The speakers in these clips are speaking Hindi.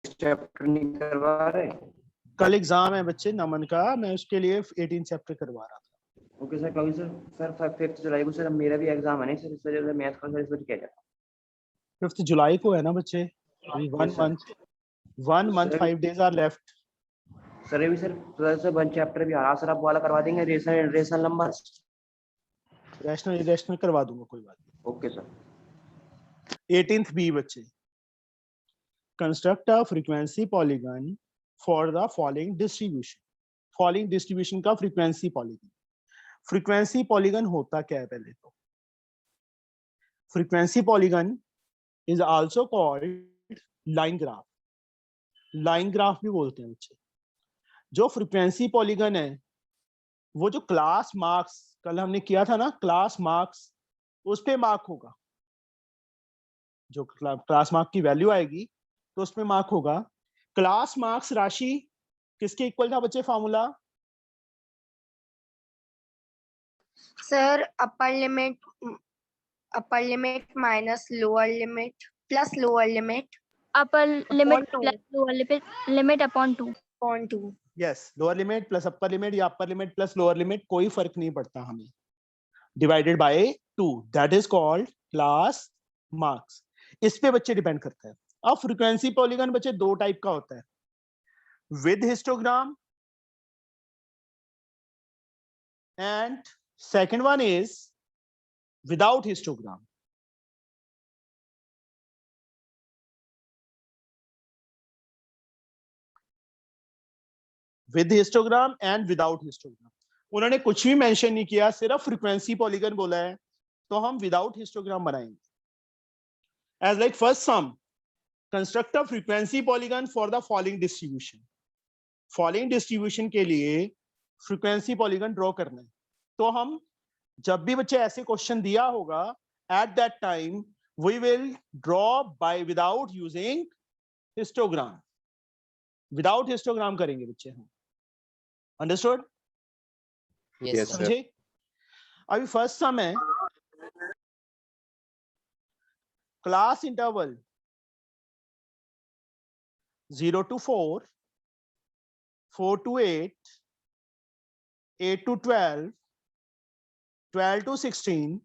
चैप्टर नहीं करवा रहे? कल एग्जाम है बच्चे नमन का, मैं उसके लिए 18 चैप्टर करवा रहा था। ओके सर, क्योंकि सर 5 जुलाई को सर मेरा भी एग्जाम है नहीं सर, इस वजह से मैथ का सर इस वजह क्या जाता 5 जुलाई को है ना बच्चे, अभी 1 month 5 days are left. Sir अभी सर 1 चैप्टर भी आ रहा सर, आप वाला करवा देंगे रेशनल नंबर? रैशनल इरेशनल करवा दूंगा, कोई बात नहीं। Okay sir. 18th बी बच्चे, construct a frequency polygon for the following distribution. Following distribution का फ्रीक्वेंसी पॉलीगन। फ्रीक्वेंसी पॉलीगन होता क्या है पहले तो? Frequency polygon is also called line graph. Line graph भी बोलते हैं बच्चे। जो फ्रीक्वेंसी पॉलीगन है वो जो क्लास मार्क्स कल हमने किया था ना, क्लास मार्क्स, उस पे मार्क होगा। जो क्लास मार्क की वैल्यू आएगी तो उसमें मार्क होगा। क्लास मार्क्स राशि किसके इक्वल था बच्चे formula? Sir upper limit minus lower limit plus lower limit upper limit two. Plus lower limit upon 2। Upon 2। Yes, lower limit plus upper limit या upper limit plus lower limit, कोई फर्क नहीं पड़ता हमें, divided by 2, that is called class marks. इस पे बच्चे डिपेंड करता है। अब फ्रीक्वेंसी पॉलीगन बच्चे दो टाइप का होता है, with histogram and second one is without histogram. With histogram and without histogram. उन्होंने कुछ भी मेंशन नहीं किया, सिर्फ फ्रीक्वेंसी पॉलीगन बोला है, तो हम विदाउट हिस्टोग्राम बनाएंगे। As like first sum, construct a frequency polygon for the following distribution. Following distribution के लिए फ्रीक्वेंसी पॉलीगन ड्रॉ करना है। तो हम जब भी बच्चे ऐसे क्वेश्चन दिया होगा, at that time we will draw by without using histogram. Without histogram करेंगे बच्चे हम। अंडरस्टूड? यस समझे? अभी फर्स्ट सम है, class interval 0 to 4, 4 to 8, 8 to 12, 12 to 16,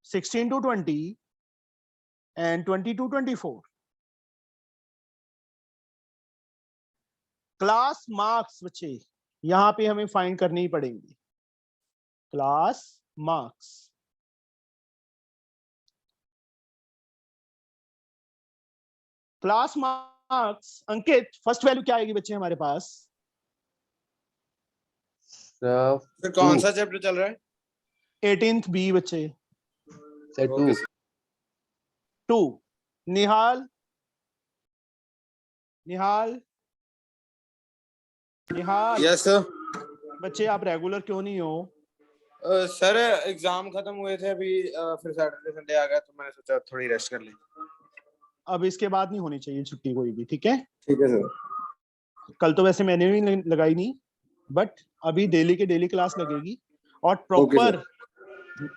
16 to 20 and 20 to 24. Class marks बच्चे यहां पे हमें फाइंड करनी ही पड़ेंगी। Class marks, class marks. Ankit, first value क्या आएगी बच्चे हमारे पास? सर कौन सा चैप्टर चल रहा है? 18th बी बच्चे, sir 2। Nihal, Nihal, Nihal. Yes sir. बच्चे आप रेगुलर क्यों नहीं हो? सर एग्जाम खत्म हुए थे अभी, फिर सैटरडे संडे आ गया तो मैंने सोचा थोड़ी रेस्ट कर ली। अब इसके बाद नहीं होनी चाहिए छुट्टी कोई भी, ठीक है? ठीक है सर। कल तो वैसे मैंने भी लगाई नहीं, बट अभी डेली के डेली क्लास लगेगी और प्रॉपर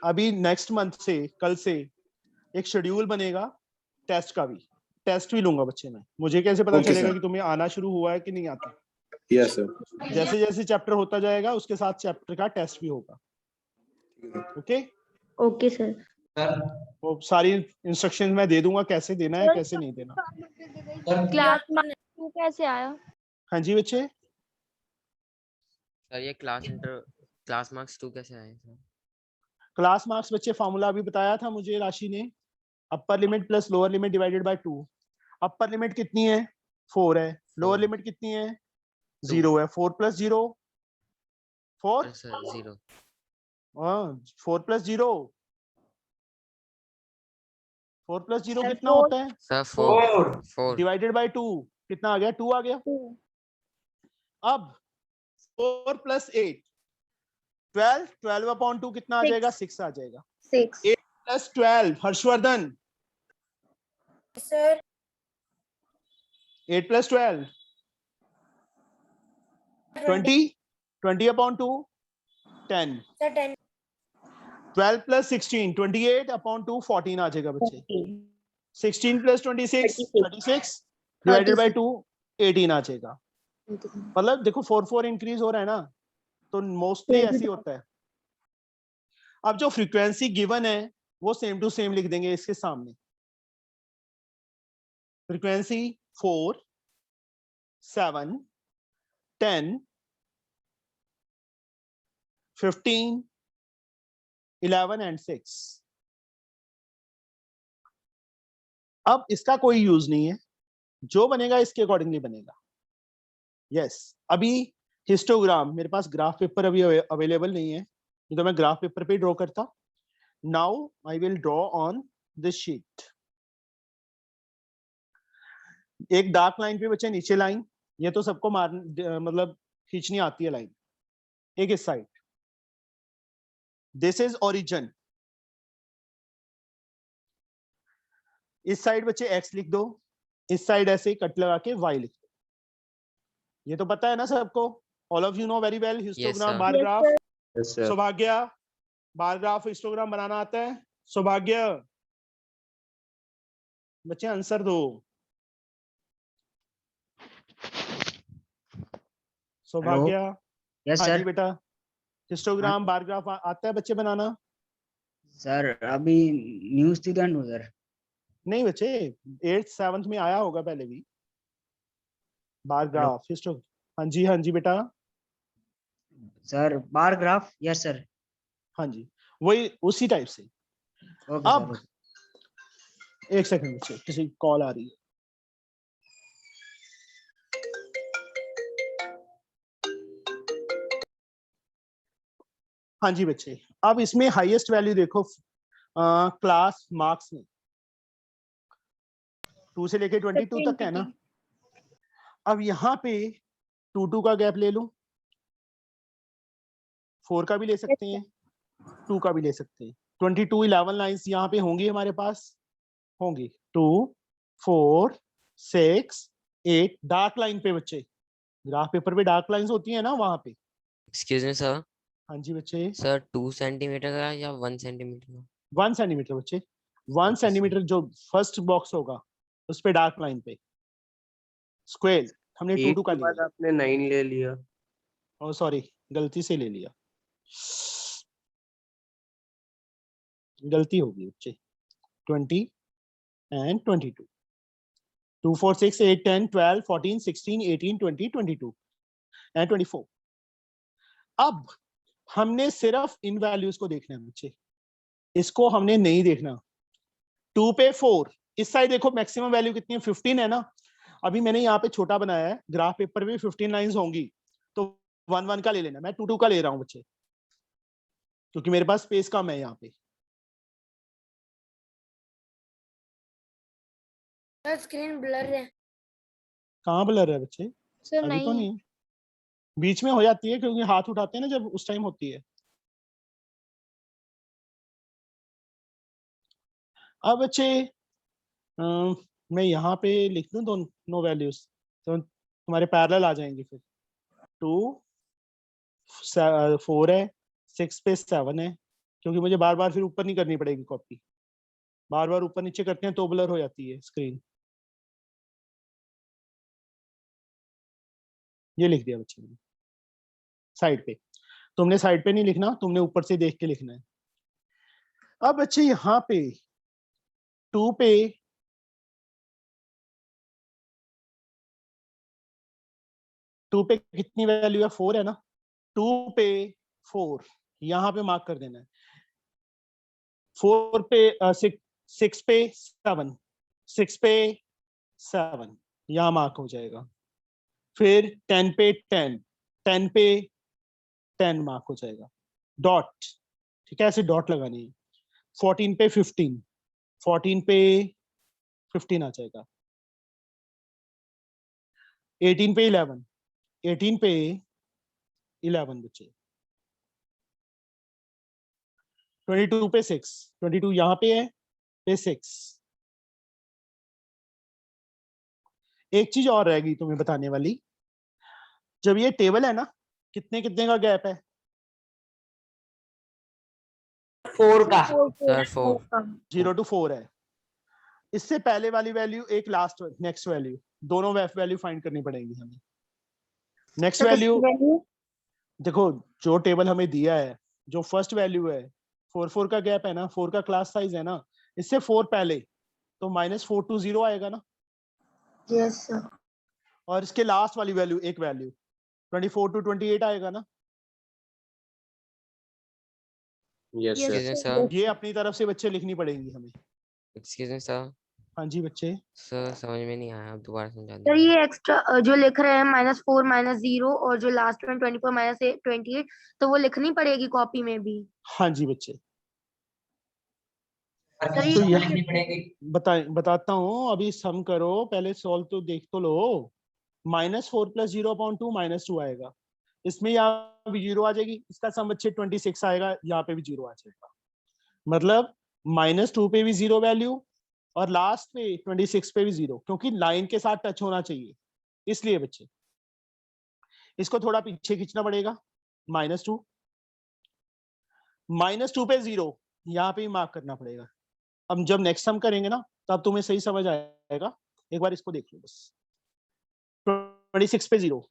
अभी नेक्स्ट मंथ से, कल से एक शेड्यूल बनेगा टेस्ट का भी। टेस्ट भी लूंगा बच्चे में। मुझे कैसे पता चलेगा कि तुम्हें आना शुरू हुआ है कि नहीं आता? Yes sir. जैसे जैसे चैप्टर होता जाएगा उसके साथ चैप्टर का टेस्ट भी होगा। ओके? Okay sir. वो सारी इंस्ट्रक्शन मैं दे दूंगा, कैसे देना है कैसे नहीं देना। क्लास मार्क्स 2 कैसे आया? हाँ जी बच्चे। सर ये क्लास मार्क्स 2 कैसे आए सर? क्लास मार्क्स बच्चे फॉर्मूला अभी बताया था मुझे राशि ने, अपर limit plus lower limit divided by 2। Upper limit कितनी है? 4 है। लोअर लिमिट कितनी है? 0 है। 4 प्लस 0 4 सर 0। 4 प्लस 0 4 प्लस 0 कितना होता है सर 4 डिवाइडेड बाय 2 कितना आ गया? 2 आ गया। अब 4 प्लस 8 12, 12 अपॉन 2 कितना आ जाएगा? 6 आ जाएगा। 6 8 plus 12 Harshvardhan sir 8 plus 12 20, 20 upon 2 10, sir 10 12 plus 16 28 upon 2 14 आ जाएगा बच्चे। 16 प्लस 26 36 डिवाइडेड बाय 2 18 आ जाएगा। मतलब देखो 4 इंक्रीज हो रहा है ना, तो मोस्टली ऐसे ही होता है। अब जो फ्रीक्वेंसी गिवन है वो सेम टू सेम लिख देंगे इसके सामने। Frequency 4 7 10 15 11 and 6। अब इसका कोई यूज नहीं है, जो बनेगा इसके अकॉर्डिंगली बनेगा। यस अभी हिस्टोग्राम मेरे पास ग्राफ पेपर अभी अवेलेबल नहीं है, तो मैं ग्राफ पेपर पे ड्रॉ करता। Now I will draw on this sheet. एक डार्क लाइन पे बच्चे नीचे लाइन, ये तो सबको मार मतलब खींचनी आती है लाइन। एक इस साइड, दिस इज ओरिजिन। इस साइड बच्चे x लिख दो, इस साइड ऐसे ही कट लगा के y लिख दो। ये तो पता है ना सबको, all of you know very well histogram bar graph. Yes sir. सौभाग्य बार ग्राफ हिस्टोग्राम बनाना आता है? सौभाग्य बच्चे आंसर दो। सौभाग्य यस हाँ जी सर। बेटा, हिस्टोग्राम बार ग्राफ आता है बच्चे बनाना? सर अभी न्यू स्टूडेंट हूँ सर। नहीं बच्चे, 8th 7th में आया होगा पहले भी बार ग्राफ हिस्टो। हाँ जी बेटा। Sir bar graph, yes sir. हाँ जी वही उसी टाइप से। ओके अब सर। एक सेकंड बच्चे, किसी कॉल आ रही है। हाँ जी बच्चे, अब इसमें हाईएस्ट वैल्यू देखो क्लास मार्क्स में 2 से लेके 22 तक है ना। अब यहाँ पे 2 का गैप ले लूं, 4 का भी ले सकते हैं, 2 का भी ले सकते हैं। 22 11 लाइंस यहाँ पे होंगी हमारे पास, होंगी 2 4 6 8 डार्क लाइन पे बच्चे, ग्राफ पेपर पे डार्क लाइंस होती है ना वहां पे। Excuse me sir. हाँ जी बच्चे। सर 2 सेंटीमीटर का या 1 सेंटीमीटर का? 1 सेंटीमीटर बच्चे, 1 Okay, सेंटीमीटर जो फर्स्ट बॉक्स होगा उस पे डार्क लाइन पे स्क्वायर हमने 2 का के बाद लिया। आपने 9 ले लिया। ओ सॉरी, गलती से ले लिया, गलती होगी बच्चे। 20 एंड 22 2 4 6 8 10 12 14 16 18 20 22 एंड 24। अब हमने सिर्फ इन वैल्यूज को देखना है बच्चे, इसको हमने नहीं देखना। 2 पे 4, इस साइड देखो मैक्सिमम वैल्यू कितनी है 15 है ना। अभी मैंने यहाँ पे छोटा बनाया है, ग्राफ पेपर में 15 लाइंस होंगी, तो 1 1 का ले लेना। मैं 2 2 का ले रहा हूँ बच्चे, क्योंकि मेरे पास स्पेस कम है यहाँ पे। स्क्रीन ब्लर है। कहाँ ब्लर है बच्चे? सर अभी तो नहीं। नहीं, बीच में हो जाती है क्योंकि हाथ उठाते हैं ना जब, उस टाइम होती है। अब बच्चे मैं यहाँ पे लिख दूं दोनों वैल्यूज, तो तुम्हारे पैरेलल आ जाएंगे फिर। 2 4 है, 6 पे 7 है, क्योंकि मुझे बार बार फिर ऊपर नहीं करनी पड़ेगी कॉपी, बार बार ऊपर नीचे करते हैं तो ब्लर हो जाती है स्क्रीन। ये लिख दिया बच्चे ने साइड पे। तुमने साइड पे नहीं लिखना, तुमने ऊपर से देख के लिखना है। अब बच्चे यहाँ पे 2 पे 2 पे कितनी वैल्यू है? 4 है ना। 2 पे 4 यहाँ पे मार्क कर देना है। 4 पे 6 पे 7, 6 पे 7 यहाँ मार्क हो जाएगा। फिर 10 पे 10, 10 पे 10 मार्क हो जाएगा, डॉट। ठीक है, ऐसे डॉट लगानी है। 14 पे 15, 14 पे 15 आ जाएगा। 18 पे 11, 18 पे 11 बच्चे। 22 पे 6, 22 यहाँ पे है, पे 6। एक चीज और रहेगी तुम्हें बताने वाली, जब ये टेबल है ना, कितने कितने का गैप है? 4 का। सर 4। 0 to 4 है। इससे पहले वाली वैल्यू एक लास्ट नेक्स्ट वैल्यू दोनों वैल्यू फाइंड करनी पड़ेगी हमें। नेक्स्ट वैल्यू देखो, जो टेबल हमें दिया है, जो फर्स्ट वैल्यू है 4 का गैप है ना, 4 का क्लास साइज है ना, इससे 4 पहले, तो -4 to 0 आएगा ना। Yes, sir. और इसके लास्ट वाली वैल्यू, एक वैल्यू 24 to 28 आएगा ना। Yes Yes, sir. Excuse me, sir. sir. ये अपनी तरफ से बच्चे लिखनी पड़ेंगी हमें। Excuse me, sir. हाँ जी बच्चे। सर समझ में नहीं आया, आप दोबारा समझा सर दीजिए। ये एक्स्ट्रा जो लिख रहे हैं -4 -0 और जो लास्ट में 24 -28, तो वो लिखनी पड़ेगी कॉपी में भी। हाँ जी बच्चे। सर ये तो क्यों यह बताता हूँ, अभी सम करो, पहले सॉल्व तो देख तो लो। -4 + 0/2 -2 आएगा, इसमें यहाँ भी 0 आ जाएगी, इसका सम बच्चे 26 आएगा, यहाँ पे भी 0 आ जाएगा। मतलब -2 पे भी 0 वैल्यू और लास्ट पे 26 पे भी 0, क्योंकि लाइन के साथ टच होना चाहिए, इसलिए बच्चे इसको थोड़ा पीछे खींचना पड़ेगा। -2 पे 0 यहाँ पे ही मार्क करना पड़ेगा। अब जब नेक्स्ट सम करेंगे ना, तब तुम्हें सही समझ आएगा। एक बार इसको देख लो बस। 26 पे 0,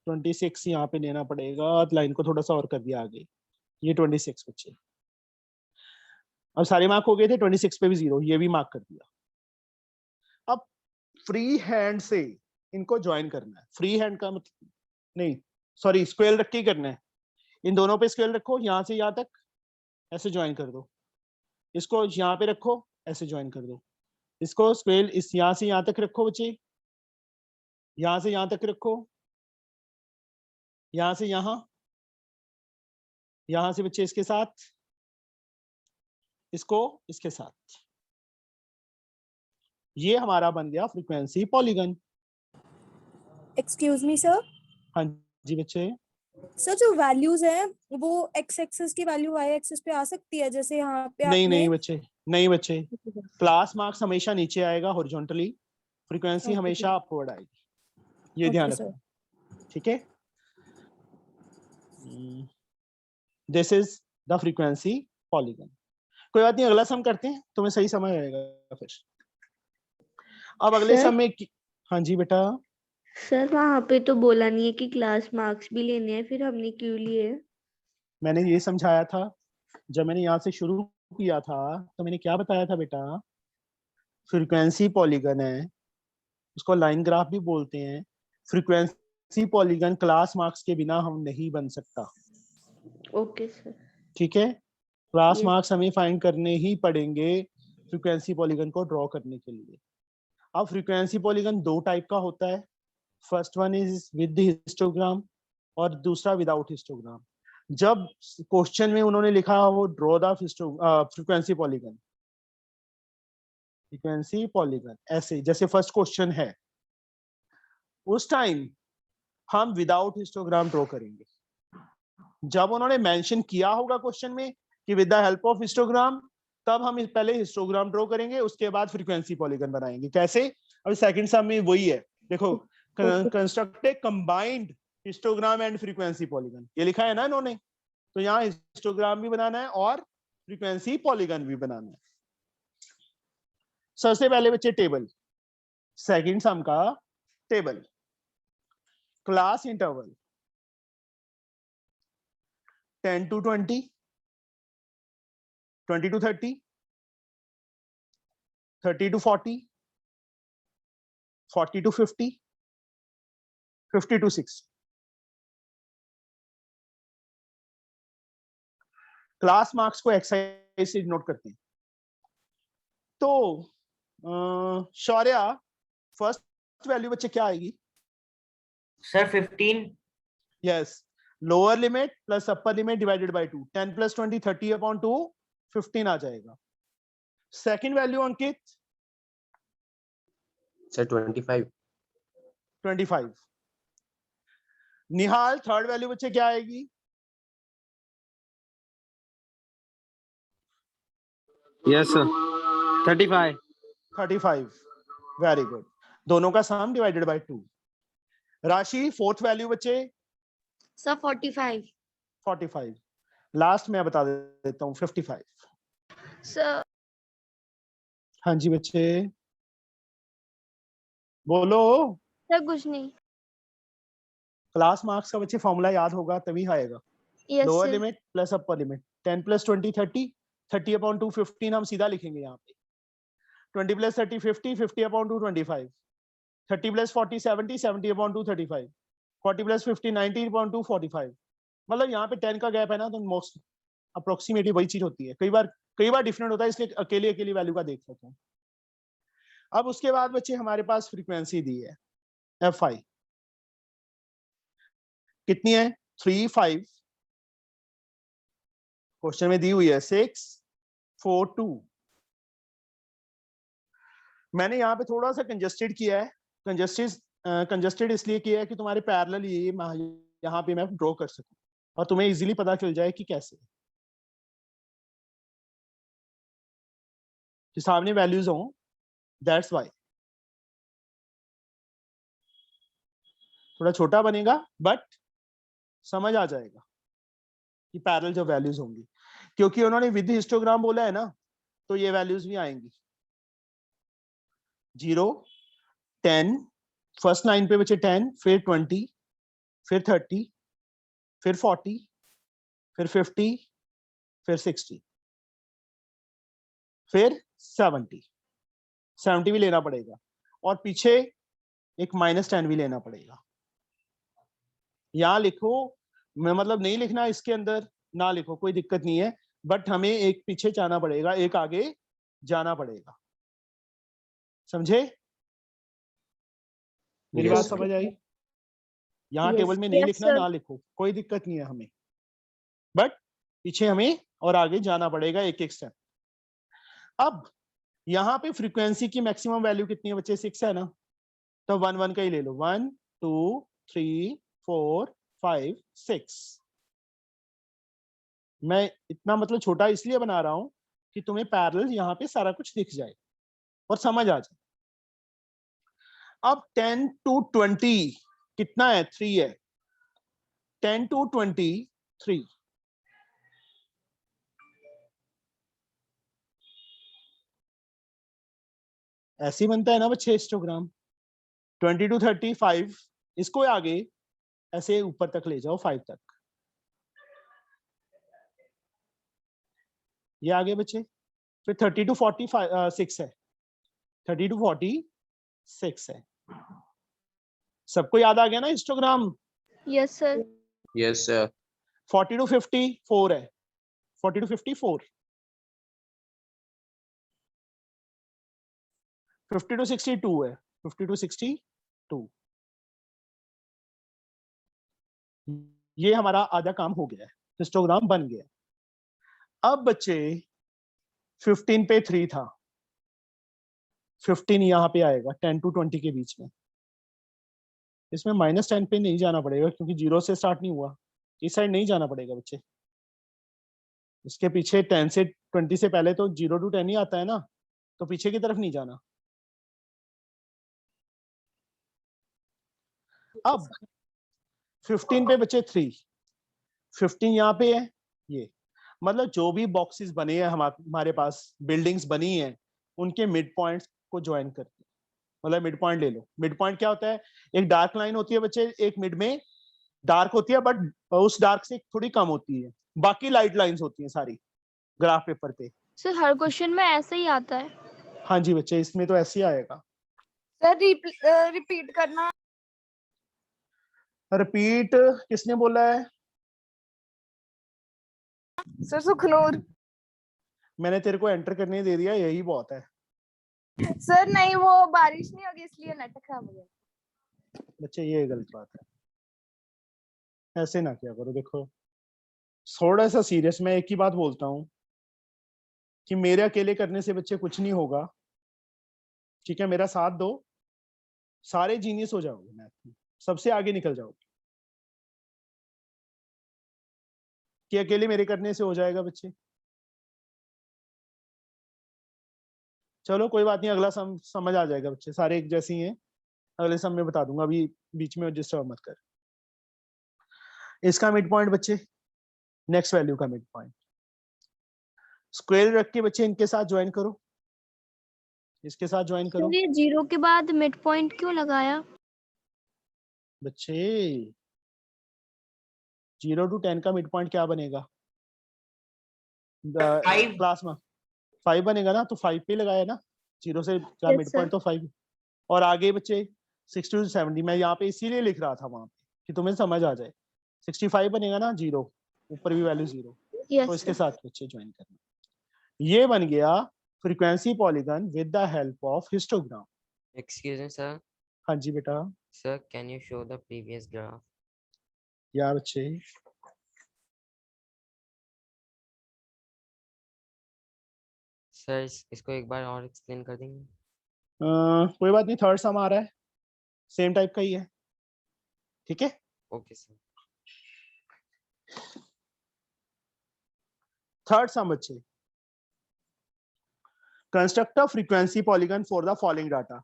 26 यहाँ पे लेना पड़ेगा, लाइन को थोड़ा सा और कर दिया आगे, ये 26 बच्चे। अब सारे मार्क हो गए थे, 26 पे भी 0, ये भी मार्क कर दिया। अब फ्री हैंड से इनको ज्वाइन करना है। फ्री हैंड का मतलब नहीं, सॉरी, स्क्वेयर रख के ही करना है। इन दोनों पे स्क्वेयर रखो, यहाँ से यहाँ तक ऐसे ज्वाइन कर दो, इसको यहाँ पे रखो, ऐसे ज्वाइन कर दो, इसको स्क्वेयर इस यहाँ से यहाँ तक रखो बच्चे, यहाँ से यहाँ तक रखो, यहाँ से यहाँ से बच्चे इसके साथ, इसको इसके साथ, ये हमारा बन गया frequency polygon. Excuse me sir. हाँ जी बच्चे। सर जो वैल्यूज हैं वो एक्स एक्सिस की वैल्यू वाई एक्सिस पे आ सकती है, जैसे यहाँ पे नहीं आपने नहीं बच्चे, नहीं बच्चे, क्लास मार्क्स हमेशा नीचे आएगा हॉरिजॉन्टली, फ्रीक्वेंसी Okay, हमेशा अपवर्ड आएगी, ये ध्यान Okay, रखना, ठीक है। This is the frequency polygon. कोई बात नहीं, अगला सम करते हैं, तुम्हें सही समझ आएगा फिर। अब अगले Sir? सम में हाँ जी बेटा। सर वहाँ पे तो बोला नहीं है कि क्लास मार्क्स भी लेने हैं, फिर हमने क्यों लिए? मैंने ये समझाया था, जब मैंने यहाँ से शुरू किया था तो मैंने क्या बताया था बेटा, फ्रीक्वेंसी पॉलीगन है, उसको लाइन ग्राफ भी बोलते हैं। फ्रीक्वेंसी पॉलीगन क्लास मार्क्स के बिना हम नहीं बन सकता। Okay sir. ठीक है, क्लास Yes. मार्क्स हमें फाइंड करने ही पड़ेंगे फ्रीक्वेंसी पॉलीगन को ड्रॉ करने के लिए। अब फ्रीक्वेंसी पॉलीगन दो टाइप का होता है, first one is with the histogram और दूसरा विदाउट हिस्टोग्राम। जब क्वेश्चन में उन्होंने लिखा वो draw the frequency polygon, frequency polygon ऐसे जैसे फर्स्ट क्वेश्चन है, उस टाइम हम विदाउट हिस्टोग्राम ड्रॉ करेंगे। जब उन्होंने मेंशन किया होगा क्वेश्चन में कि with the help of histogram, तब हम पहले हिस्टोग्राम ड्रॉ करेंगे, उसके बाद फ्रीक्वेंसी पॉलीगन बनाएंगे। कैसे? अभी सेकंड सम में वही है, देखो, construct A combined histogram and frequency polygon, ये लिखा है ना इन्होंने, तो यहाँ हिस्टोग्राम भी बनाना है और फ्रीक्वेंसी पॉलीगन भी बनाना है। सबसे पहले बच्चे टेबल, सेकंड सम का table, class interval 10 to 20, 20 to 30, 30 to 40, 40 to 50, 50 to 60। Class marks को एक्सरसाइज से नोट करते हैं। तो शौर्या, फर्स्ट वैल्यू बच्चे क्या आएगी? Sir 15। Yes, lower limit plus upper limit divided by 2, 10 + 20 30/2, 15 आ जाएगा। सेकंड वैल्यू अंकित? सर 25। 25। निहाल, थर्ड वैल्यू बच्चे क्या आएगी? Yes sir 35। 35, very good. दोनों का सम डिवाइडेड बाय 2। राशि, फोर्थ वैल्यू बच्चे? सर 45। 45। लास्ट में बता देता हूँ 55। सर हाँ जी बच्चे। बोलो। सर कुछ नहीं। क्लास मार्क्स का बच्चे फॉर्मूला याद होगा तभी आएगा। Yes lower sir. Limit plus upper limit 10 plus 20 30 30 upon 2 15 हम सीधा लिखेंगे यहाँ पे। 20 plus 30 50 50 upon 2 25 30 plus 40 70 70 upon 2 35 40 plus 50 90 upon 2 45। मतलब यहाँ पे 10 का गैप है ना, तो मोस्ट अप्रोक्सीमेटली वही चीज होती है। कई बार डिफरेंट होता है, इसलिए अकेली अकेली वैल्यू का देख सकते हैं। अब उसके बाद बच्चे हमारे पास फ्रीक्वेंसी दी है Fi कितनी है 3 5 क्वेश्चन में दी हुई है 6 4 2। मैंने यहाँ पे थोड़ा सा कंजस्टेड किया है। कंजस्टेड इसलिए किया है कि तुम्हारे पैरेलल ये यहाँ पे मैं ड्रॉ कर सकूं और तुम्हें इजीली पता चल जाए कि कैसे, कि सामने वैल्यूज हो। दैट्स वाई थोड़ा छोटा बनेगा बट समझ आ जाएगा कि पैरेलल जो वैल्यूज होंगी, क्योंकि उन्होंने विद हिस्टोग्राम बोला है ना, तो ये वैल्यूज भी आएंगी 0 10 फर्स्ट लाइन पे बचे 10 फिर 20 फिर 30 फिर 40 फिर 50 फिर 60 फिर 70 भी लेना पड़ेगा और पीछे एक -10 भी लेना पड़ेगा। यहाँ लिखो, मैं मतलब नहीं लिखना इसके अंदर ना लिखो, कोई दिक्कत नहीं है, बट हमें एक पीछे जाना पड़ेगा, एक आगे जाना पड़ेगा। समझे? मेरी Yes, बात sir. समझ आई? यहाँ Yes. टेबल में नहीं Yes, लिखना, sir. ना लिखो, कोई दिक्कत नहीं है हमें, बट पीछे हमें और आगे जाना पड़ेगा एक एक स्टेप। अब यहाँ पे फ्रीक्वेंसी की मैक्सिमम वैल्यू कितनी है बच्चे? 6 है ना, तो 1 1 का ही ले लो। 1 2 3 4 5 6। मैं इतना मतलब छोटा इसलिए बना रहा हूं कि तुम्हें पैरेलल यहाँ पे सारा कुछ दिख जाए और समझ आ जाए। अब 10 to 20 कितना है? 3 है। 10 to 20 3। ऐसे ही बनता है ना बच्चे हिस्टोग्राम। 20 to 30 5, इसको आगे ऐसे ऊपर तक ले जाओ 5 तक, ये आगे बच्चे। फिर 30 to 40 6 है, 30 to 40 6 है। सबको याद आ गया ना histogram? Yes sir. Yes, sir. 40 to 50 4 है, 40 to 50 4। 50 to 60 2 है, 50 to 60 2। ये हमारा आधा काम हो गया है, हिस्टोग्राम बन गया। अब बच्चे 15 पे 3 था, 15 यहाँ पे आएगा 10 to 20 के बीच में। इसमें -10 पे नहीं जाना पड़ेगा क्योंकि 0 से स्टार्ट नहीं हुआ, इस साइड नहीं जाना पड़ेगा बच्चे। इसके पीछे 10 से 20 से पहले तो 0 to 10 ही आता है ना, तो पीछे की तरफ नहीं जाना। अब 15 पे बचे 3, 15 यहाँ पे है। ये मतलब जो भी बॉक्सेस बने हैं हमारे पास, बिल्डिंग्स बनी हैं, उनके मिड पॉइंट्स को ज्वाइन करते हैं। मतलब मिड पॉइंट ले लो। मिड पॉइंट क्या होता है? एक डार्क लाइन होती है बच्चे, एक मिड में डार्क होती है बट उस डार्क से थोड़ी कम होती है, बाकी लाइट लाइंस होती हैं सारी ग्राफ पेपर पे। सर हर क्वेश्चन में ऐसा ही आता है। हाँ जी बच्चे, इसमें तो ऐसे ही आएगा। सर रिपीट करना। रिपीट किसने बोला है? सर सुखनूर। मैंने तेरे को एंटर करने दे दिया, यही बहुत है। सर नहीं, वो बारिश नहीं होगी इसलिए नेट खराब हो गया। बच्चे ये गलत बात है, ऐसे ना किया करो। देखो थोड़ा सा सीरियस, मैं एक ही बात बोलता हूँ कि मेरे अकेले करने से बच्चे कुछ नहीं होगा, ठीक है? मेरा साथ दो, सारे जीनियस हो जाओगे, मैथ में सबसे आगे निकल जाओगे। कि अकेले मेरे करने से हो जाएगा बच्चे? चलो कोई बात नहीं, अगला समझ आ जाएगा बच्चे, सारे एक जैसे ही हैं। अगले सम में बता दूंगा, अभी बीच में डिस्टर्ब मत कर। इसका मिड पॉइंट बच्चे, नेक्स्ट वैल्यू का मिड पॉइंट स्क्वायर रख के बच्चे इनके साथ ज्वाइन करो। इसके साथ ज्वाइन करो सर ये 0 के बाद मिड पॉइंट क्यों लगाया? बच्चे। 0 to 10 का मिड पॉइंट क्या बनेगा? क्लास में 5 बनेगा ना, तो 5 पे लगाया ना। 0 से क्या Yes, मिड sir. पॉइंट तो 5। और आगे बच्चे 60 to 70 मैं यहाँ पे इसीलिए लिख रहा था वहां पे कि तुम्हें समझ आ जाए। 65 बनेगा ना, 0 ऊपर भी वैल्यू 0, Yes, तो इसके sir. साथ बच्चे ज्वाइन करना। ये बन गया frequency polygon with the help of histogram. Excuse me, sir. हाँ जी बेटा। Sir, can you show the previous graph? या बच्चे Sir, इसको एक बार और explain कर देंगे? कोई बात नहीं, थर्ड सम आ रहा है, सेम टाइप का ही है, ठीक है। Okay, sir. थर्ड सम बच्चे, construct a frequency polygon for the following data.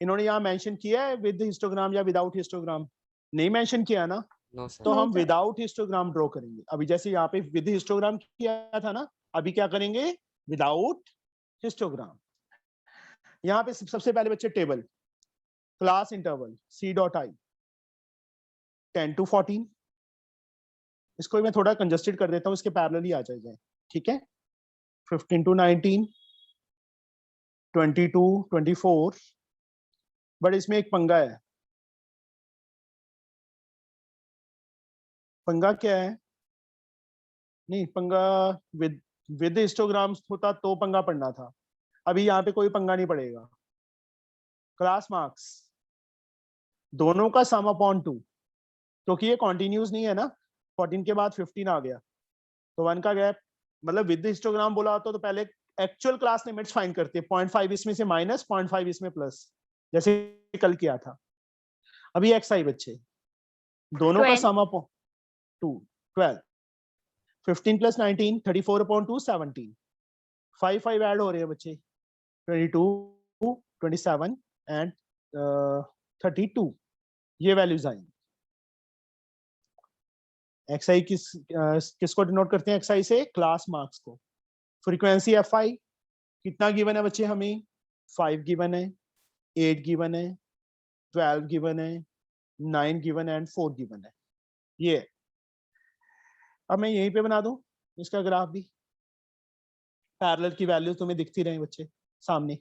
इन्होंने यहाँ मेंशन किया है विद हिस्टोग्राम या विदाउट हिस्टोग्राम? नहीं मेंशन किया ना, No, sir. तो No, हम sir. विदाउट हिस्टोग्राम ड्रॉ करेंगे। अभी जैसे यहाँ पे विद हिस्टोग्राम किया था ना, अभी क्या करेंगे? Without histogram. यहाँ पे सबसे पहले बच्चे table, class interval C.I 10 to 14। इसको मैं थोड़ा कंजस्टेड कर देता हूँ, इसके पैरेलल ही आ जाए, ठीक है। 15 to 19, 22, 24। बट इसमें एक पंगा है। पंगा क्या है? नहीं, पंगा विद हिस्टोग्राम होता तो पंगा पड़ना था, अभी यहाँ पे कोई पंगा नहीं पड़ेगा। क्लास मार्क्स दोनों का सम अपॉन 2, क्योंकि ये कॉन्टिन्यूस नहीं है ना। 14 के बाद 15 आ गया, तो 1 का गैप, मतलब विद हिस्टोग्राम बोला होता तो पहले एक्चुअल क्लास लिमिट्स फाइंड करते, 0.5 इसमें से माइनस, 0.5 इसमें प्लस, जैसे कल किया था। अभी एक्स आई बच्चे, दोनों का 12. सम अपॉन 2, 12। 15 plus 19, 34 upon 2, 17। 5 ऐड हो रहे हैं बच्चे, 22, 27 एंड 32, ये वैल्यूज आएंगी। एक्सआई किसको डिनोट करते हैं? एक्सआई से क्लास मार्क्स को। फ्रीक्वेंसी एफआई कितना गिवन है बच्चे? हमें 5 गिवन है, 8 गिवन है, 12 गिवन है, 9 गिवन एंड 4 गिवन है। ये अब मैं यहीं पे बना दूं इसका ग्राफ भी, पैरेलल की वैल्यूज तुम्हें दिखती रहे बच्चे सामने,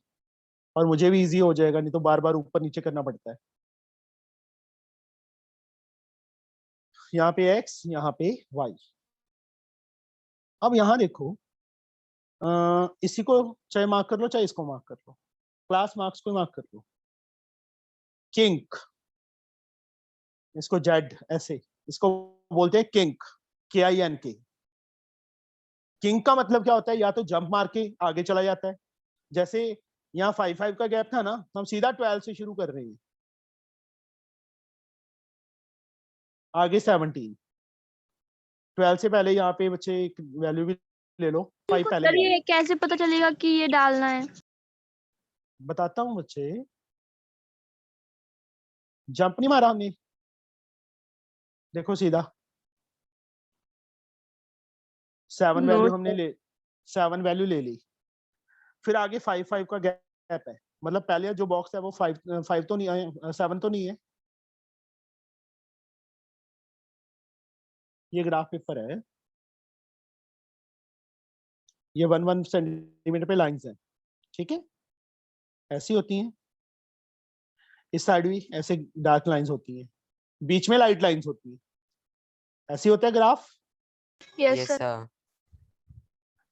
और मुझे भी इजी हो जाएगा, नहीं तो बार बार ऊपर नीचे करना पड़ता है। यहाँ पे x, यहाँ पे y। अब यहाँ देखो, इसी को चाहे मार्क कर लो, चाहे इसको मार्क कर लो, क्लास मार्क्स को मार्क कर लो। किंक, इसको जेड ऐसे, इसको बोलते हैं किंक, KINK। किंग का मतलब क्या होता है? या तो जंप मार के आगे चला जाता है, जैसे यहाँ 5 का गैप था ना, तो हम सीधा 12 से शुरू कर रहे हैं, आगे 17। 12 से पहले यहाँ पे बच्चे एक वैल्यू भी ले लो, 5 पहले सर ले लो। ये कैसे पता चलेगा कि ये डालना है? बताता हूँ बच्चे, जंप नहीं मारा हमने, देखो सीधा 7 वैल्यू No, हमने 7 वैल्यू ले ली, फिर आगे 5 का गैप है, मतलब पहले जो बॉक्स है वो 5 तो नहीं है, 7 तो नहीं है। ये ग्राफ पेपर है, ये 1 सेंटीमीटर पे लाइंस हैं, ठीक है, ऐसी होती हैं। इस साइड भी ऐसे डार्क लाइंस होती हैं, बीच में लाइट लाइंस होती हैं, ऐसी होता है graph. yes, Yes, sir. sir.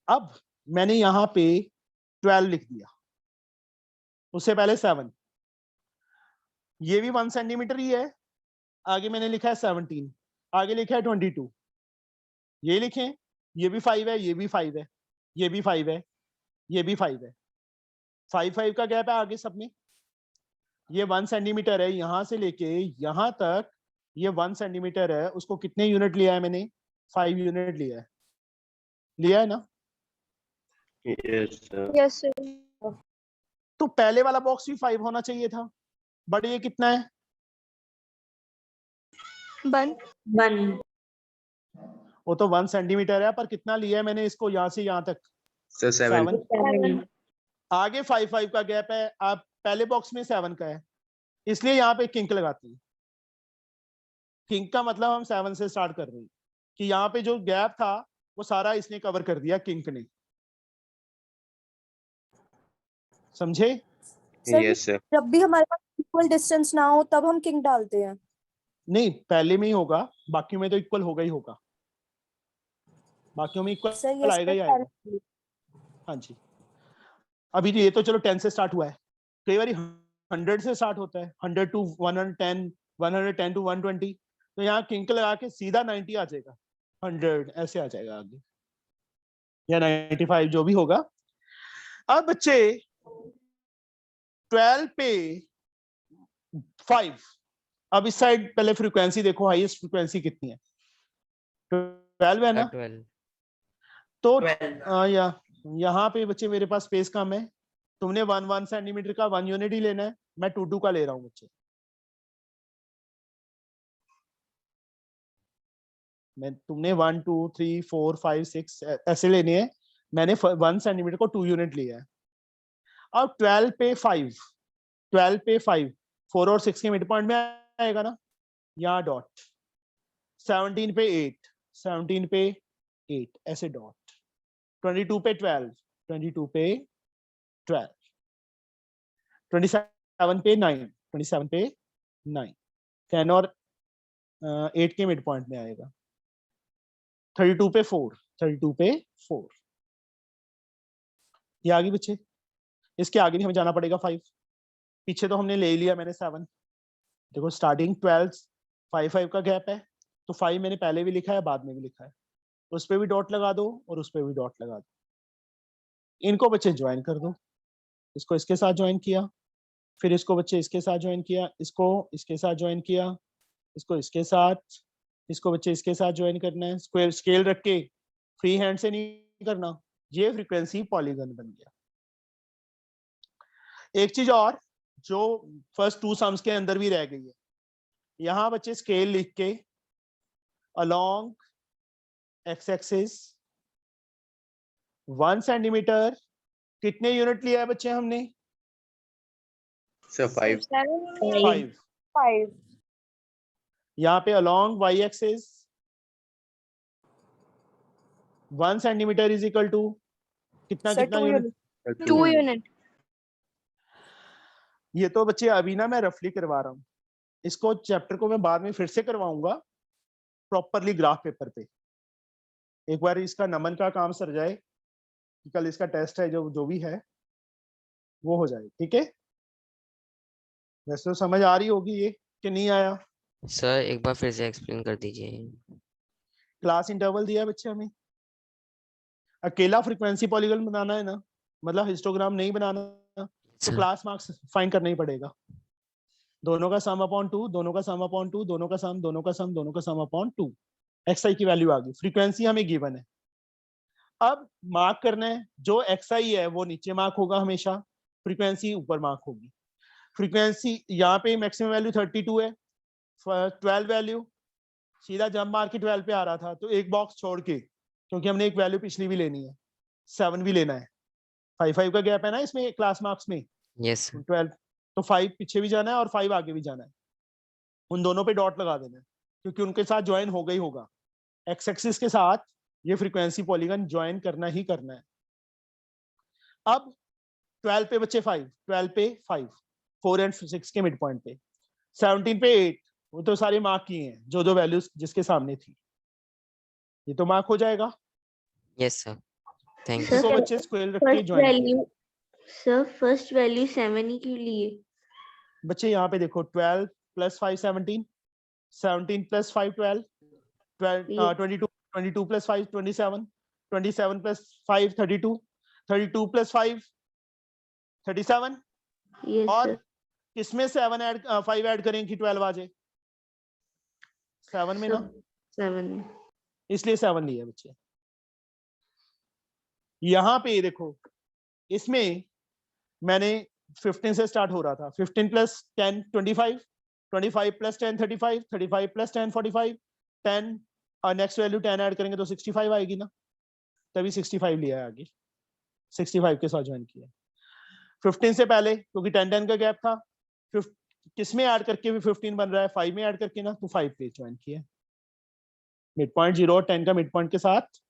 अब मैंने यहाँ पे 12 लिख दिया, उससे पहले 7, ये भी 1 सेंटीमीटर ही है, आगे मैंने लिखा है 17, आगे लिखा है 22, ये लिखें, ये भी 5 है, ये भी 5 है, ये भी 5 है, ये भी 5 है, 5 का गैप है आगे सब में। ये 1 सेंटीमीटर है, यहां से लेके यहां तक ये 1 सेंटीमीटर है, उसको कितने यूनिट लिया है मैंने? 5 यूनिट लिया है ना। Yes, sir. तो पहले वाला बॉक्स भी 5 होना चाहिए था, बट ये कितना है? 1. वो तो 1 सेंटीमीटर है, पर कितना लिया है मैंने इसको यहाँ से यहाँ तक? 7। 7। आगे 5 का गैप है, आप पहले बॉक्स में 7 का है, इसलिए यहाँ पे किंक लगाते हैं। किंक का मतलब हम 7 से स्टार्ट कर रहे हैं कि यहाँ पे जो गैप था वो सारा इसने कवर कर दिया, किंक ने। समझे? Sir yes sir. जब भी हमारे पास इक्वल डिस्टेंस ना हो तब हम किंग डालते हैं। नहीं, पहले में ही होगा, बाकी में तो इक्वल होगा ही होगा, बाकियों में सर इक्वल यस आएगा ही आएगा। हाँ जी, अभी ये तो चलो 10 से स्टार्ट हुआ है, कई बार 100 से स्टार्ट होता है, 100 to 110, 110 to 120, तो यहाँ किंक लगा के सीधा 90 आ जाएगा, 100 ऐसे आ जाएगा आगे, या 95 जो भी होगा। अब बच्चे 12 पे 5, अब इस साइड पहले फ्रीक्वेंसी देखो, हाईएस्ट फ्रीक्वेंसी कितनी है? 12 है ना? 12 तो यहाँ पे बच्चे मेरे पास स्पेस कम है, तुमने 1 सेंटीमीटर का 1 यूनिट ही लेना है, मैं 2 का ले रहा हूँ बच्चे। तुमने 1 2 3 4 5 6 ऐसे लेने हैं, मैंने 1 सेंटीमीटर को 2 यूनिट लिया है। अब 12 पे 5, 12 पे 5 4 और 6 के मिड पॉइंट में आएगा ना, यहाँ डॉट। 17 पे 8, 17 पे 8 ऐसे डॉट। 22 पे 12, 22 पे 12, 27 पे 9, 27 पे 9, 10 और 8 के मिड पॉइंट में आएगा। 32 पे 4, 32 पे 4, ये आगे बच्चे, इसके आगे नहीं हमें जाना पड़ेगा। 5 पीछे तो हमने ले लिया, मैंने 7। देखो स्टार्टिंग 12 5 का गैप है, तो 5 मैंने पहले भी लिखा है, बाद में भी लिखा है, उस पे भी डॉट लगा दो और उस पे भी डॉट लगा दो। इनको बच्चे ज्वाइन कर दो, इसको इसके साथ ज्वाइन किया, फिर इसको बच्चे इसके साथ ज्वाइन किया, इसको इसके साथ ज्वाइन किया, इसको इसके साथ, इसको बच्चे इसके साथ ज्वाइन करना है। स्क्वायर स्केल रख के, फ्री हैंड से नहीं करना। ये फ्रीक्वेंसी पॉलीगन बन गया। एक चीज और जो फर्स्ट 2 सम्स के अंदर भी रह गई है, यहाँ बच्चे स्केल लिख के अलोंग एक्स एक्सिस 1 सेंटीमीटर कितने यूनिट लिया है बच्चे हमने? सर 5। 5। यहाँ पे along Y axis 1 centimetre is equal to कितना सर, कितना 2 यूनिट? 2 यूनिट। ये तो बच्चे अभी ना मैं रफली करवा रहा हूँ, इसको चैप्टर को मैं बाद में फिर से करवाऊंगा प्रॉपरली ग्राफ पेपर पे। एक बार इसका नमन का काम सर जाए, कल इसका टेस्ट है, जो भी है वो हो जाए, ठीक है? वैसे तो समझ आ रही होगी ये कि नहीं आया? सर एक बार फिर से एक्सप्लेन कर दीजिए। क्लास इंटरवल दिया बच्चे हमें, अकेला फ्रीक्वेंसी पॉलीगन बनाना है ना, मतलब हिस्टोग्राम नहीं बनाना, तो क्लास मार्क्स फाइंड करना ही पड़ेगा। दोनों का सम अपॉन 2, दोनों का सम अपॉन 2, दोनों का सम, दोनों का सम, दोनों का सम अपॉन 2। xi की वैल्यू आ गई, फ्रीक्वेंसी हमें गिवन है। अब मार्क करना है, जो xi है वो नीचे मार्क होगा हमेशा, फ्रीक्वेंसी ऊपर मार्क होगी। फ्रीक्वेंसी यहाँ पे मैक्सिमम वैल्यू 32 है, 12 वैल्यू सीधा जंप मार के 12 पे आ रहा था, तो एक बॉक्स छोड़ के, क्योंकि हमने एक वैल्यू पिछली भी लेनी है, 7 भी लेना है। 5 का गैप है ना इसमें क्लास मार्क्स में। यस 12, तो 5 पीछे भी जाना है और 5 आगे भी जाना है, उन दोनों पे डॉट लगा देना है, क्योंकि उनके साथ ज्वाइन हो गई होगा। एक्स एक्सिस के साथ ये फ्रीक्वेंसी पॉलीगन ज्वाइन करना ही करना है। अब 12 पे बच्चे 5, 12 पे 5, 4 और 6 के मिड पॉइंट पे, 17 पे 8, वो तो सारे मार्क किए हैं, जो जो वैल्यूज जिसके सामने थी, ये तो मार्क हो जाएगा। Yes sir, thank sir, you. इसको बच्चे स्क्वायर रख के फर्स्ट ज्वाइन किया। वैल्यू सर, फर्स्ट वैल्यू 7 ही क्यों लिए? बच्चे यहाँ पे देखो, 12 plus 5 17, 17 plus 5 12, 22 22 plus 5 27, 27 plus 5 32, 32 plus 5 37, yes और सर। किसमें 5 ऐड करें कि 12 आ जाए? 7 में ना, 7। इसलिए 7 लिया बच्चे। यहाँ पे देखो, इसमें मैंने 15 से स्टार्ट हो रहा था, 15 प्लस 10 25, 25 प्लस 10 35, 35 प्लस 10 45, 10 और नेक्स्ट वैल्यू 10 ऐड करेंगे तो 65 आएगी ना, तभी 65 लिया है आगे, 65 के साथ ज्वाइन किया। 15 से पहले क्योंकि 10 का गैप था, किस में ऐड करके भी 15 बन रहा है, 5 में ऐड करके ना, तो 5 पे ज्वाइन किया मिड पॉइंट 0 और 10 का मिड पॉइंट के साथ।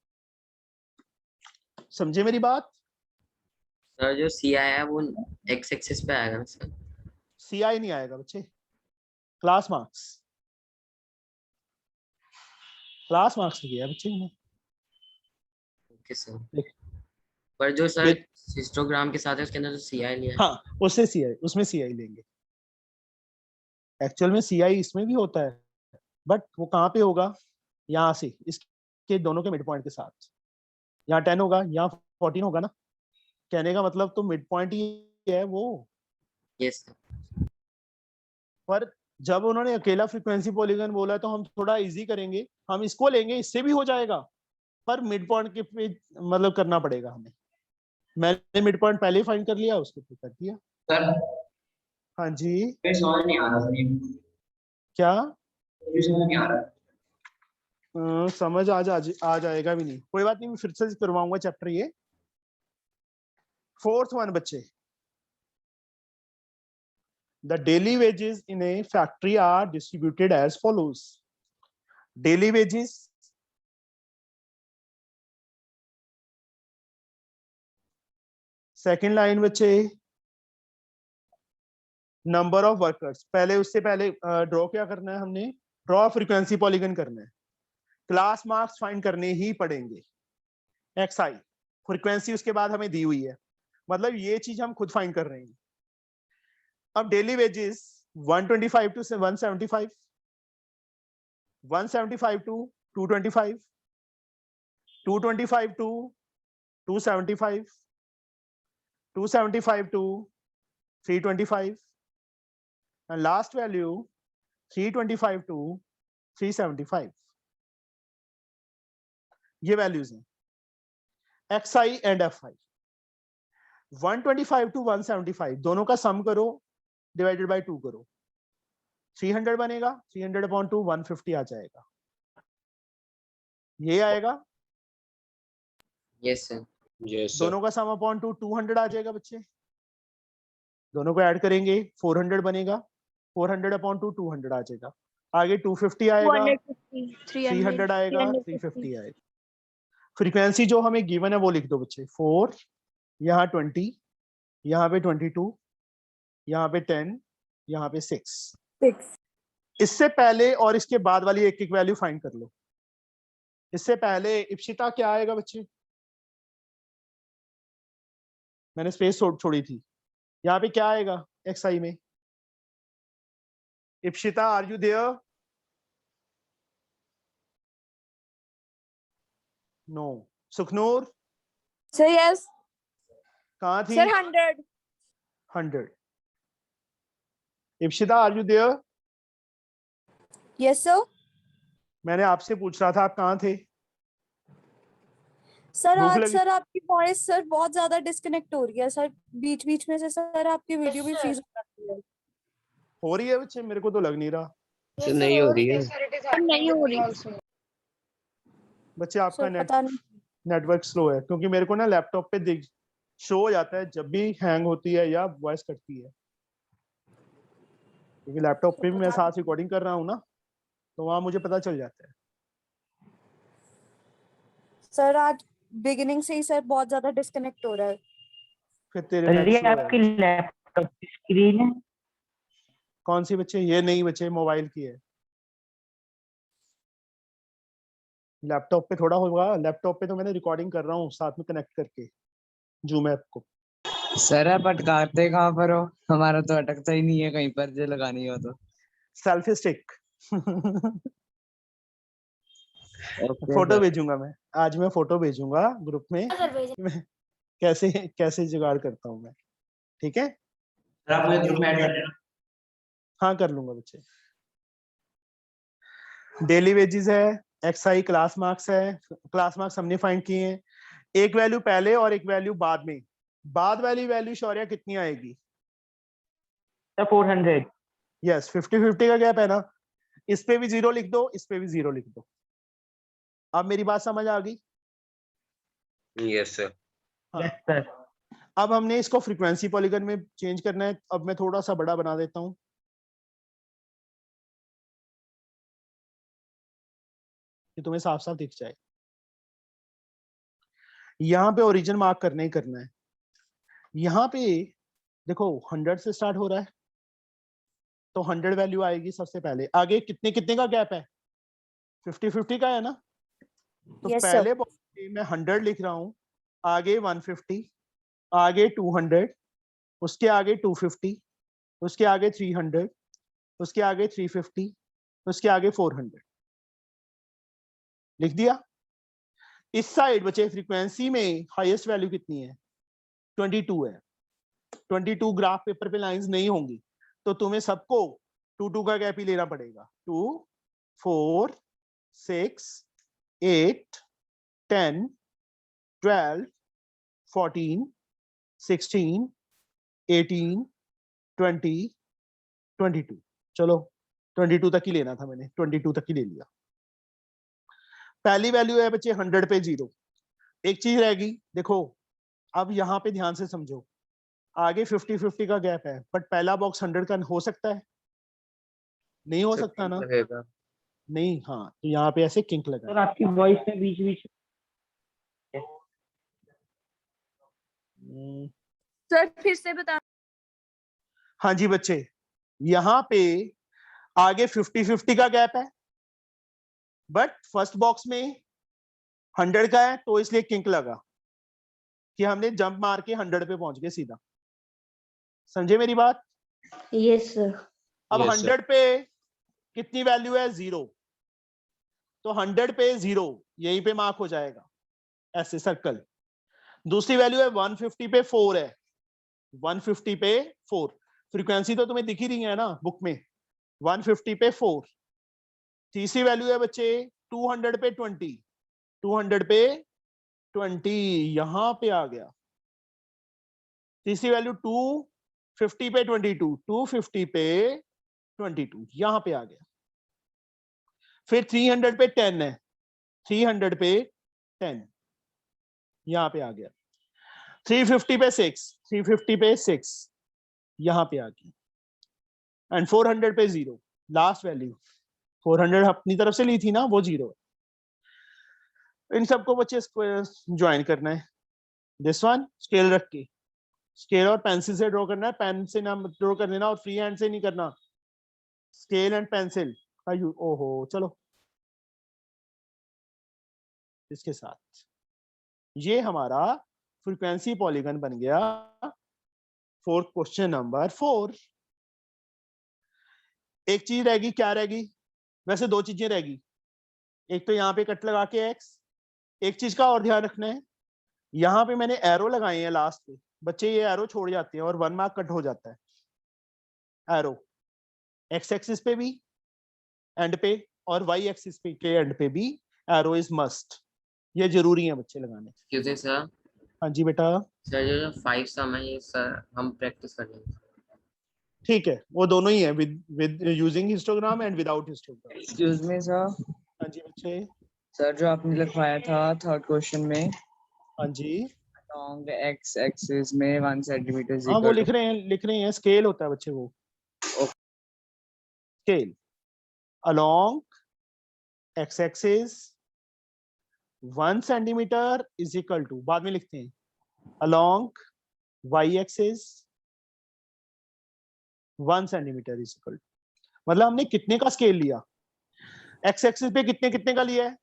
समझे मेरी बात? सर जो सी आई है वो एक्स एक्सिस पे आएगा ना सर? CI नहीं आएगा बच्चे, क्लास मार्क्स लिया बच्चे ने। Okay sir. देख। पर जो सर ये- हिस्टोग्राम के साथ है उसके अंदर जो सी आई लिया है। हाँ उससे CI, उसमें CI लेंगे। एक्चुअल में CI इसमें भी होता है, बट वो कहाँ पे होगा, यहाँ से इसके दोनों के मिड पॉइंट के साथ। यहाँ 10 होगा, यहाँ 14 होगा ना, कहने का मतलब तो मिड पॉइंट ही है वो। Yes sir. पर जब उन्होंने अकेला फ्रीक्वेंसी पॉलीगन बोला तो हम थोड़ा इजी करेंगे, हम इसको लेंगे, इससे भी हो जाएगा, पर मिड पॉइंट के पे मतलब करना पड़ेगा हमें। मैंने मिड पॉइंट पहले ही फाइंड कर लिया, उसके पे कर दिया। सर हाँ जी, ये समझ नहीं आ रहा सर, ये क्या समझ नहीं आ रहा। समझ आ जाएगा भी नहीं, कोई बात नहीं, मैं फिर से करवाऊंगा चैप्टर ये। 4th one बच्चे, the daily wages in a factory are distributed as follows. Daily wages, second line बच्चे, नंबर ऑफ वर्कर्स। पहले उससे पहले ड्रॉ क्या करना है, हमने ड्रॉ फ्रीक्वेंसी पॉलीगन करना है, क्लास मार्क्स फाइंड करने ही पड़ेंगे। XI फ्रीक्वेंसी उसके बाद हमें दी हुई है, मतलब ये चीज हम खुद फाइंड कर रहे हैं। अब daily wages 125 to 175, 175 to 225, 225 to 275, 275 to 325, and last value 325 to 375। ये वैल्यूज हैं XI एंड FI। 125 टू 175 दोनों का सम करो, डिवाइडेड बाय 2 करो, 300 बनेगा, 300 अपॉन 2 150 आ जाएगा, ये आएगा। Yes sir. यस दोनों का सम अपॉन 2 200 आ जाएगा बच्चे, दोनों को ऐड करेंगे 400 बनेगा, 400 अपॉन 2 200 आ जाएगा, आगे 250 आएगा, 300 आएगा, 350 आएगा। फ्रीक्वेंसी जो हमें गिवन है वो लिख दो बच्चे, 4, यहाँ 20, यहाँ पे 22, यहाँ पे 10, यहाँ पे 6। इससे पहले और इसके बाद वाली एक एक वैल्यू फाइंड कर लो। इससे पहले इप्सिता क्या आएगा बच्चे, मैंने स्पेस छोड़ी थी, यहाँ पे क्या आएगा XI में? Ipsita are you there? No. Sukhnoor sir yes कहाँ थी? Sir 100 100। Ipsita are you there? Yes sir. मैंने आपसे पूछ रहा था आप कहाँ थे? सर भूख आज लगी? सर आपकी वॉइस सर बहुत ज्यादा डिस्कनेक्ट हो रही है सर, बीच बीच में से सर आपकी वीडियो भी फ्रीज हो जाती है। हो रही है बच्चे? मेरे को तो लग नहीं रहा। सर नहीं हो रही है। नहीं हो रही बच्चे आपका सर, पता नहीं। नेटवर्क स्लो है, क्योंकि मेरे को ना लैपटॉप पे देख शो हो जाता है जब भी हैंग होती है या वॉइस कटती है, क्योंकि लैपटॉप पे भी मैं साथ रिकॉर्डिंग कर रहा हूँ ना, तो वहां मुझे पता चल जाता है। सर आज बिगिनिंग से ही सर बहुत ज्यादा डिस्कनेक्ट हो रहा है। फिर तेरे नेट स्लो आपकी है। लैपटॉप की स्क्रीन है? कौन सी बच्चे? ये नहीं बच्चे, मोबाइल की है। लैपटॉप पे थोड़ा होगा, लैपटॉप पे तो मैंने रिकॉर्डिंग कर रहा हूँ साथ में कनेक्ट करके जूम ऐप को। सर आप अटकाते कहाँ पर हो? हमारा तो अटकता ही नहीं है कहीं पर, जो लगानी हो तो। सेल्फी स्टिक फोटो भेजूंगा मैं आज, मैं फोटो भेजूंगा ग्रुप में मैं कैसे कैसे जुगाड़ करता हूँ मैं, ठीक है? सर आप मुझे ग्रुप में ऐड कर देना। हाँ कर लूंगा बच्चे। डेली वेजेस है, XI क्लास मार्क्स है, क्लास मार्क्स हमने फाइंड किए हैं, एक वैल्यू पहले और एक वैल्यू बाद में। बाद वाली वैल्यू शौर्या कितनी आएगी? 400। यस 50-50 का गैप है ना, इस पे भी 0 लिख दो, इस पे भी 0 लिख दो। अब मेरी बात समझ आ गई? Yes sir. हाँ। Yes sir. अब हमने इसको फ्रीक्वेंसी पॉलीगन में चेंज करना है। अब मैं थोड़ा सा बड़ा बना देता हूं, कि तुम्हें साफ साफ दिख जाए। यहाँ पे ओरिजिन मार्क करना ही करना है। यहाँ पे देखो 100 से स्टार्ट हो रहा है, तो 100 वैल्यू आएगी सबसे पहले। आगे कितने कितने का गैप है? 50-50 का है ना। तो Yes, sir. पहले बॉक्स में मैं 100 लिख रहा हूँ, आगे 150, आगे 200, उसके आगे 250, उसके आगे 300, उसके आगे 350, उसके आगे 400। लिख दिया। इस साइड बचे फ्रीक्वेंसी में हाईएस्ट वैल्यू कितनी है? 22 है। 22 ग्राफ पेपर पे लाइंस नहीं होंगी, तो तुम्हें सबको 2-2 का गैप ही लेना पड़ेगा। 2, 4, 6, 8, 10, 12, 14, 16, 18, 20, 22। चलो 22 तक ही लेना था मैंने, 22 तक ही ले लिया। पहली वैल्यू है बच्चे 100 पे 0। एक चीज रहेगी, देखो अब यहाँ पे ध्यान से समझो, आगे 50-50 का गैप है, बट पहला बॉक्स 100 का हो सकता है? नहीं हो सकता ना। नहीं, हाँ, तो यहाँ पे ऐसे किंक लगा। सर आपकी वॉइस में बीच बीच सर फिर से बता। हाँ जी बच्चे, यहाँ पे आगे 50-50 का गैप है, बट फर्स्ट बॉक्स में 100 का है, तो इसलिए किंक लगा कि हमने जंप मार के 100 पे पहुंच गए सीधा। समझे मेरी बात? Yes sir. अब 100 पे कितनी वैल्यू है? 0। तो 100 पे 0 यहीं पे मार्क हो जाएगा, ऐसे सर्कल। दूसरी वैल्यू है 150 पे 4 है, 150 पे 4। फ्रीक्वेंसी तो तुम्हें दिख ही रही है ना बुक में, 150 पे 4। तीसरी वैल्यू है बच्चे 200 पे 20, 200 पे 20 यहां पे आ गया। तीसरी वैल्यू 250 पे 22, 250 पे 22 यहां पे आ गया। फिर 300 पे 10 है, 300 पे 10 यहां पे आ गया। 350 पे 6, 350 पे 6 यहां पे आ गया। एंड 400 पे 0, लास्ट वैल्यू 400 अपनी तरफ से ली थी ना, वो 0 है। इन सबको बच्चे ज्वाइन करना है। दिस वन स्केल रख के, स्केल और पेंसिल से ड्रॉ करना है, पेन से ना ड्रॉ कर देना और फ्री हैंड से नहीं करना। स्केल एंड पेंसिल का यूज। ओहो चलो, इसके साथ ये हमारा फ्रीक्वेंसी पॉलीगन बन गया फॉर क्वेश्चन नंबर 4। एक चीज रहेगी, क्या रहेगी? वैसे दो चीजें रहेगी। एक तो यहाँ पे कट लगा के एक्स। एक चीज का और ध्यान रखना है, यहाँ पे मैंने एरो लगाए हैं लास्ट पे, बच्चे ये एरो छोड़ जाते हैं और 1 मार्क कट हो जाता है। एरो एक्स एक्सिस पे भी एंड पे और वाई एक्सिस पे के एंड पे भी एरो इज मस्ट। ये जरूरी है बच्चे लगाने। Excuse me, sir. हाँ जी बेटा। सर जो 5 सम है ये सर हम प्रैक्टिस कर लेंगे। ठीक है, वो दोनों ही है, with using histogram and without histogram. Excuse me sir. हाँ जी बच्चे। सर जो आपने लिखवाया था थर्ड क्वेश्चन में, हाँ जी, लॉन्ग एक्स एक्सिस में 1 सेंटीमीटर। हाँ वो लिख रहे हैं स्केल होता है बच्चे, वो scale along X axis 1 centimetre is equal to, बाद में लिखते हैं, along Y axis 1 centimetre is equal to. मतलब हमने कितने का स्केल लिया? एक्स एक्सिस पे कितने कितने का लिया है?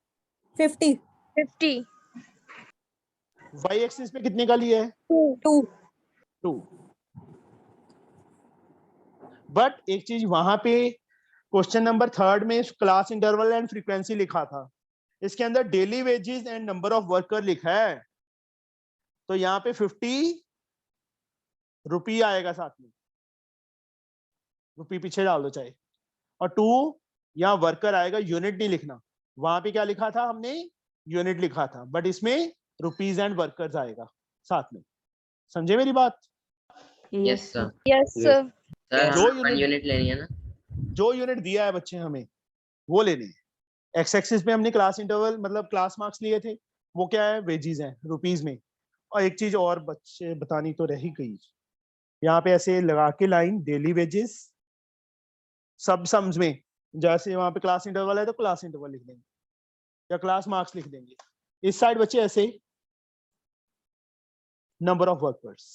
50 वाई एक्सिस पे कितने का लिया है? 2। बट एक चीज वहां पे क्वेश्चन नंबर 3 में क्लास इंटरवल एंड फ्रीक्वेंसी लिखा था, इसके अंदर daily wages and number of worker लिखा है, तो यहाँ पे 50 रुपी आएगा, साथ में रुपी पीछे डाल दो चाहे, और 2 यहाँ वर्कर आएगा, यूनिट नहीं लिखना। वहां पे क्या लिखा था हमने? यूनिट लिखा था, बट इसमें रुपीज एंड वर्कर्स आएगा साथ में। समझे मेरी बात? Yes sir. Yes sir. Sir जो हमें यूनिट लेनी है ना? जो यूनिट दिया है बच्चे हमें वो लेने हैं। एक्स एक्सिस पे हमने क्लास इंटरवल मतलब क्लास मार्क्स लिए थे, वो क्या है? वेजीज हैं रुपीज में, और एक चीज और बच्चे बतानी तो रह ही गई, यहाँ पे ऐसे लगा के लाइन डेली वेजेस सब सम्स में, जैसे वहां पे क्लास इंटरवल है तो क्लास इंटरवल लिख देंगे या क्लास मार्क्स लिख देंगे। इस साइड बच्चे ऐसे नंबर ऑफ वर्कर्स,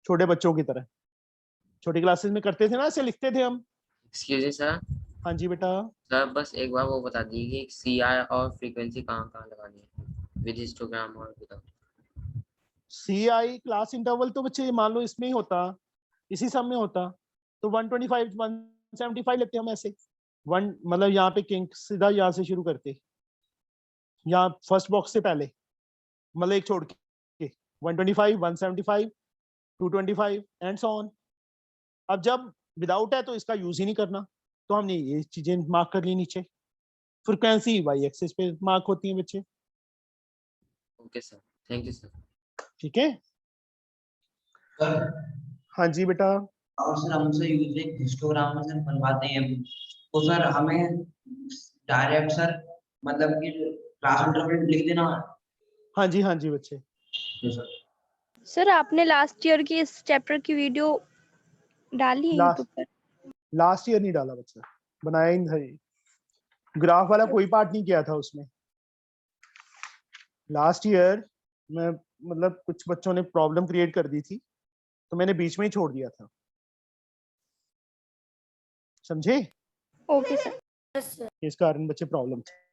छोटे बच्चों की तरह छोटी क्लासेस में करते थे ना, ऐसे लिखते थे हम। Excuse me sir. हाँ जी बेटा। सर बस एक बार वो बता दीजिए कि सीआई और फ्रीक्वेंसी कहाँ कहाँ लगानी है, विद हिस्टोग्राम और विदाउट। CI क्लास इंटरवल तो बच्चे मान लो इसमें ही होता, इसी सब में होता, तो 125 175 लेते हम ऐसे। वन मतलब यहाँ पे किंग सीधा यहाँ से शुरू करते, यहाँ फर्स्ट बॉक्स से पहले, मतलब एक छोड़ के 125 175 225 एंड सो ऑन। अब जब विदाउट है तो इसका यूज ही नहीं करना, तो हमने ये चीजें मार्क कर ली नीचे। फ्रीक्वेंसी वाई एक्सिस पे मार्क होती है बच्चे। Okay sir, thank you sir. ठीक है। सर हाँ जी बेटा। और सर हमसे यूजिंग हिस्टोग्राम में सर बनवाते हैं तो सर हमें डायरेक्ट सर मतलब कि क्लास इंटरवल लिख देना। हाँ जी बच्चे। सर सर आपने लास्ट ईयर की इस चैप्टर की वीडियो डाली है यूट्यूब पर? लास्ट ईयर नहीं डाला बच्चा, बनाया ही नहीं था ये। ग्राफ वाला कोई पार्ट नहीं किया था उसमें। लास्ट ईयर में मतलब कुछ बच्चों ने प्रॉब्लम क्रिएट कर दी थी तो मैंने बीच में ही छोड़ दिया था, समझे? Okay sir. इस कारण बच्चे प्रॉब्लम थी।